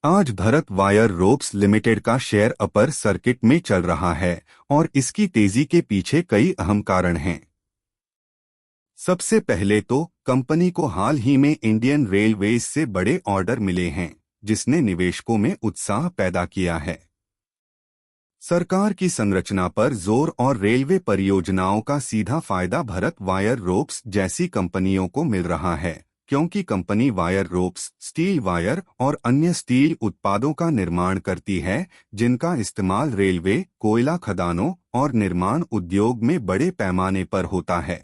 आज Bharat wire ropes limited का share upper circuit में चल रहा है और इसकी तेजी के पीछे कई अहम कारण हैं। सबसे पहले तो कंपनी को हाल ही में इंडियन रेलवेज से बड़े ऑर्डर मिले हैं, जिसने निवेशकों में उत्साह पैदा किया है। सरकार की संरचना पर जोर और रेलवे परियोजनाओं का सीधा फायदा भारत वायर रोप्स जैसी कंपनियों को मिल रहा है, क्योंकि company wire ropes, steel wire और अन्य स्टील उत्पादों का निर्माण करती है, जिनका इस्तेमाल रेलवे, कोयला खदानों और निर्माण उद्योग में बड़े पैमाने पर होता है।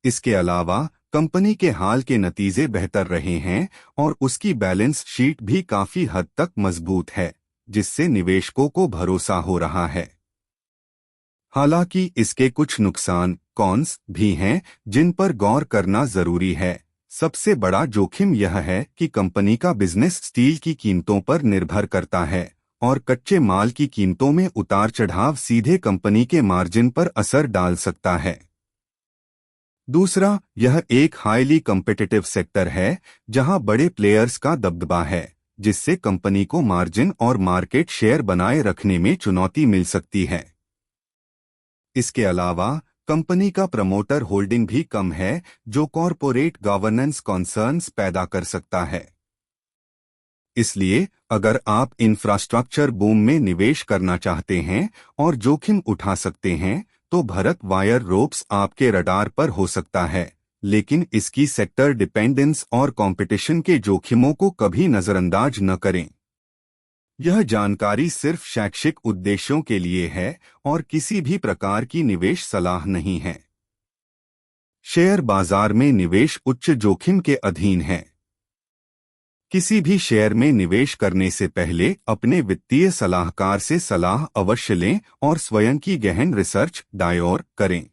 इसके अलावा कंपनी के हाल के नतीजे बेहतर रहे हैं और उसकी बैलेंस शीट भी काफी हद तक मजबूत है, जिससे निवेशकों को भरोसा हो रहा है। हालांकि इसके कुछ नुकसान कॉन्स भी हैं, जिन पर गौर करना जरूरी है। सबसे बड़ा जोखिम यह है कि कंपनी का बिजनेस स्टील की कीमतों पर निर्भर करता है और कच्चे माल की कीमतों में उतार चढ़ाव सीधे कंपनी के मार्जिन पर असर डाल सकता है। दूसरा, यह एक हाईली कॉम्पिटिटिव सेक्टर है, जहां बड़े प्लेयर्स का दबदबा है, जिससे कंपनी को मार्जिन और मार्केट शेयर बनाए रखने में चुनौती मिल सकती है। इसके अलावा कंपनी का प्रमोटर होल्डिंग भी कम है, जो कॉरपोरेट गवर्नेंस कॉन्सर्न्स पैदा कर सकता है। इसलिए अगर आप इंफ्रास्ट्रक्चर बूम में निवेश करना चाहते हैं और जोखिम उठा सकते हैं, तो भारत वायर रोप्स आपके रडार पर हो सकता है, लेकिन इसकी सेक्टर डिपेंडेंस और कंपटीशन के जोखिमों को कभी नजरअंदाज न करें। यह जानकारी सिर्फ शैक्षिक उद्देश्यों के लिए है और किसी भी प्रकार की निवेश सलाह नहीं है। शेयर बाजार में निवेश उच्च जोखिम के अधीन है। किसी भी शेयर में निवेश करने से पहले अपने वित्तीय सलाहकार से सलाह अवश्य लें और स्वयं की गहन रिसर्च दायर करें।